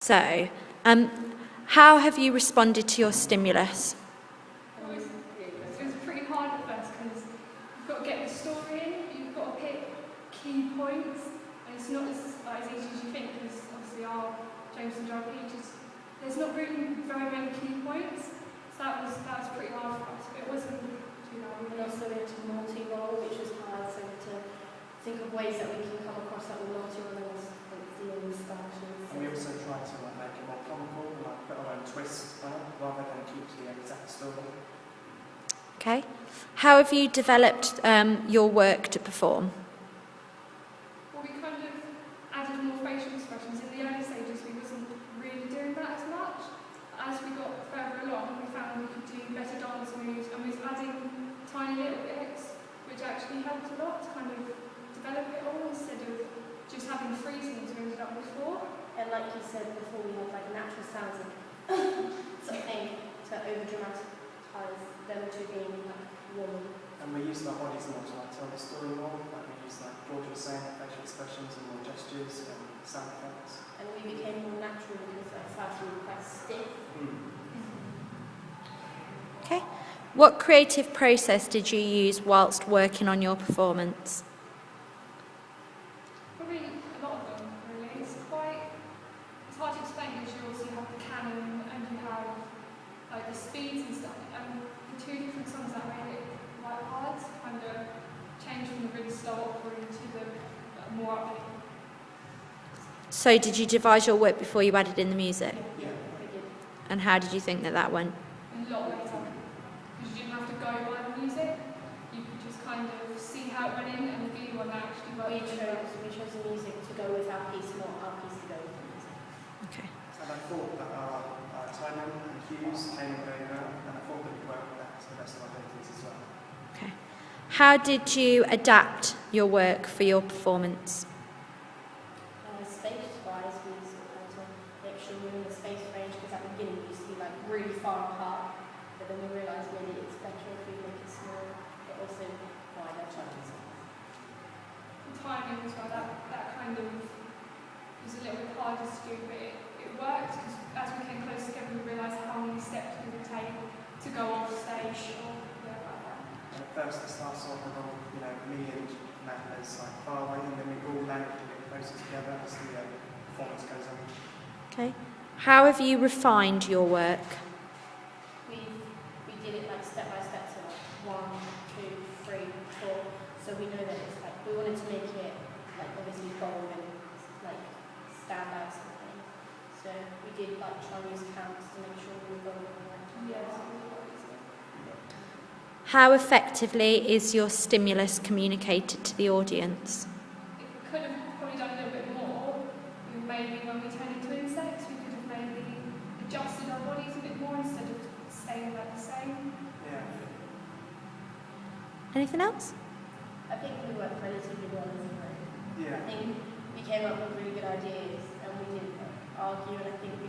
So, how have you responded to your stimulus? It was pretty hard at first because you've got to get the story in, you've got to pick key points, and it's not as easy as you think because obviously our Jameson Drive teachers, there's not really very many key points, so that was pretty hard for us, but it wasn't too hard. And also we had to multi-role, which was hard, so to think of ways that we can come across that with multi-role and starches. And we also try to make it more comical and put our own twist on it rather than keep to the exact story. Okay. How have you developed your work to perform? Well, we kind of added more facial expressions. In the early stages, we wasn't really doing that as much. As we got further along, we found we could do better dance moves, and we was adding tiny little bits, which actually helped a lot to kind of develop it all instead of just having freezing as we ended up before. And like you said before, we had like natural sounds and something to over-dramatise them to being like warm. And we used our bodies more to tell the story more. Like we used, like George was saying, facial expressions and more gestures and sound effects. And we became more natural because at first we were quite stiff. Okay. What creative process did you use whilst working on your performance? Probably a lot of them, really. It's hard to explain because you also have the canon and you have like the speeds and stuff. And the two different songs that made it quite hard to kind of change from the really slow opera to the more upbeat. So did you devise your work before you added in the music? Yeah. We did. And how did you think that went? A lot better. Because you didn't have to go by the music. You could just kind of see how it went in and be the one that actually But worked. we chose the music to go with our piece, not our piece to go with the music. Okay. And I thought that our timing and cues came in very well, and I thought that we worked with that to the best of our abilities as well. Okay. How did you adapt your work for your performance? Space-wise, we sort of had to make sure we were in the space range because at the beginning we used to be like really far apart, but then we realised maybe it's better if we make it small, but also wider chunks. The timing as well, that kind of was a little bit harder to do, but it worked because as we came close together we realised how many steps we would take to go on stage or like that. And at first it starts off with all, me and Matt as like far away, and then we all land a bit closer together as the performance goes on. Okay. How have you refined your work? We did it like step by step, so like 1, 2, 3, 4. So we know that it's like we wanted to make it like obviously bold and like stand out something. So we did like try and use counts to make sure we were going on the right. Yes. How effectively is your stimulus communicated to the audience? If we could have probably done a little bit more, maybe when we turned into insects, we could have maybe adjusted our bodies a bit more instead of staying like the same. Yeah. Anything else? I think we worked relatively well as a group. Yeah. I think we came up with really good ideas and we didn't argue, and I think we